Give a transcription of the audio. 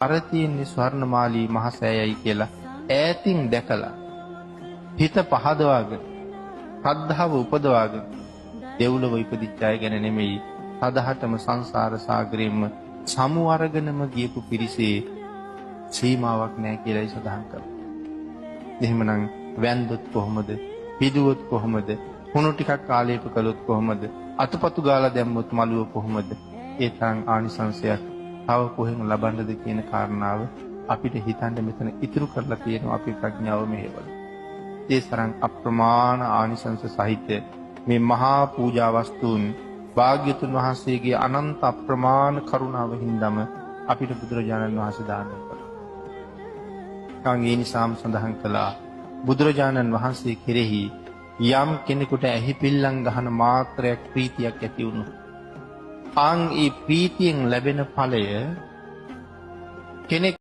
අර තියෙන්නේ ස්වර්ණමාලී මහසෑයයි කියලා ඈතින් දැකලා හිත පහදවාගෙන ශ්‍රද්ධාව උපදවාගෙන දෙව්ලොව ඉපදිච්ච අය ගැන නෙමෙයි සදහටම සංසාර සාගරයෙන්ම සමු අරගෙනම ගියපු පිරිසේ සීමාවක් නැහැ කියලායි සඳහන් කරන්නේ. එහෙමනම් වැන්දොත් කොහොමද? පිදුවොත් කොහොමද? හුණු ටිකක් කාලේප කළොත් කොහොමද? අතපතු ගාලා දැම්මොත් මළුව කොහොමද? ඒ තරම් ආනිසංසයක් තව කොහෙන් ලබන්නද කියන කාරණාව අපිට හිතන්න මෙතන ඉතුරු කරලා තියෙනවා අපේ ප්‍රඥාව මෙහෙවල. ඒ තරම් අප්‍රමාණ ආනිසංස සහිත මේ මහා පූජා වස්තුන් භාග්‍යතුන් වහන්සේගේ අනන්ත අප්‍රමාණ කරුණාව හින්දාම අපිට බුදුරජාණන් වහන්සේ දානය කළා. ඒ නිසාම සඳහන් කළා බුදුරජාණන් වහන්සේ කෙරෙහි යම් කෙනෙකුට ඇහි පිල්ලම් ගහන මාත්‍රයක් ප්‍රීතියක් ඇති වුණොත් ඒ ප්‍රීතියෙන් ලැබෙන ඵලය කෙනෙක්